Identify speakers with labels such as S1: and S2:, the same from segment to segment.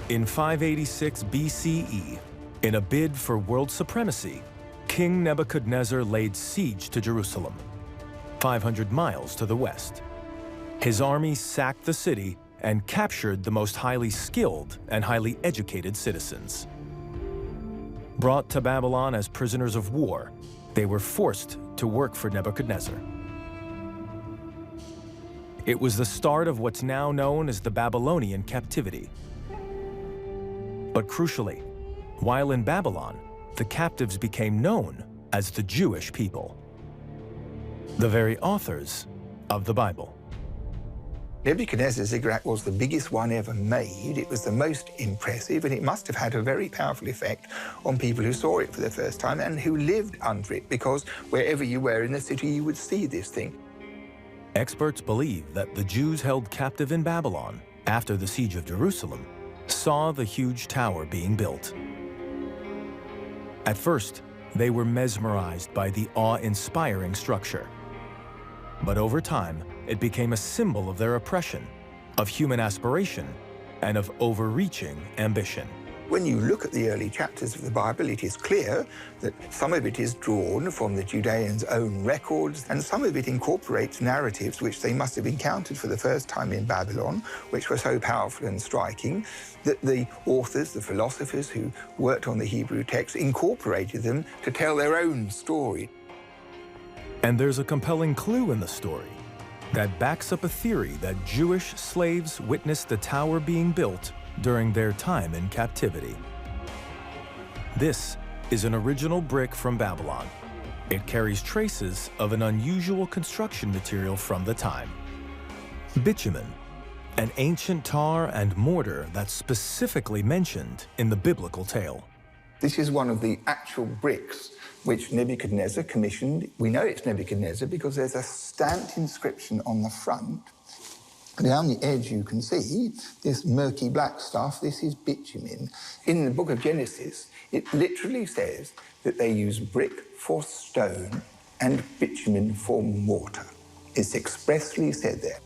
S1: In 586 BCE, in a bid for world supremacy, King Nebuchadnezzar laid siege to Jerusalem, 500 miles to the west. His army sacked the city and captured the most highly skilled and highly educated citizens. Brought to Babylon as prisoners of war, they were forced to work for Nebuchadnezzar. It was the start of what's now known as the Babylonian captivity. But crucially, while in Babylon, the captives became known as the Jewish people, the very authors of the Bible.
S2: Nebuchadnezzar's ziggurat was the biggest one ever made. It was the most impressive, and it must have had a very powerful effect on people who saw it for the first time and who lived under it, because wherever you were in the city, you would see this thing.
S1: Experts believe that the Jews held captive in Babylon after the siege of Jerusalem saw the huge tower being built. At first, they were mesmerized by the awe-inspiring structure. But over time, it became a symbol of their oppression, of human aspiration, and of overreaching ambition.
S2: When you look at the early chapters of the Bible, it is clear that some of it is drawn from the Judeans' own records, and some of it incorporates narratives which they must have encountered for the first time in Babylon, which were so powerful and striking that the authors, the philosophers who worked on the Hebrew text, incorporated them to tell their own story.
S1: And there's a compelling clue in the story that backs up a theory that Jewish slaves witnessed the tower being built during their time in captivity. This is an original brick from Babylon. It carries traces of an unusual construction material from the time: bitumen, an ancient tar and mortar that's specifically mentioned in the biblical tale.
S2: This is one of the actual bricks which Nebuchadnezzar commissioned. We know it's Nebuchadnezzar because there's a stamped inscription on the front. Down the edge you can see this murky black stuff. This is bitumen. In the book of Genesis, it literally says that they use brick for stone and bitumen for mortar. It's expressly said there.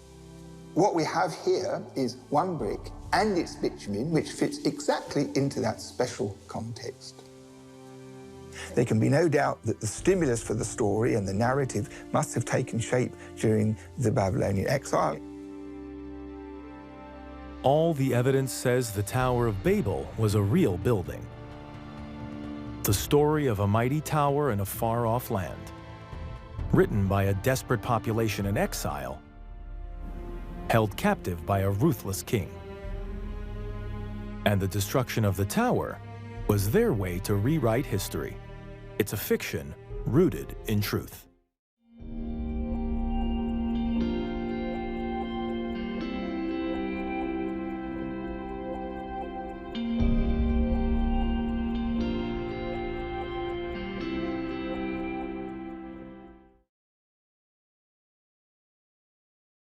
S2: What we have here is one brick and its bitumen, which fits exactly into that special context. There can be no doubt that the stimulus for the story and the narrative must have taken shape during the Babylonian exile.
S1: All the evidence says the Tower of Babel was a real building. The story of a mighty tower in a far-off land, written by a desperate population in exile, held captive by a ruthless king. And the destruction of the tower was their way to rewrite history. It's a fiction rooted in truth.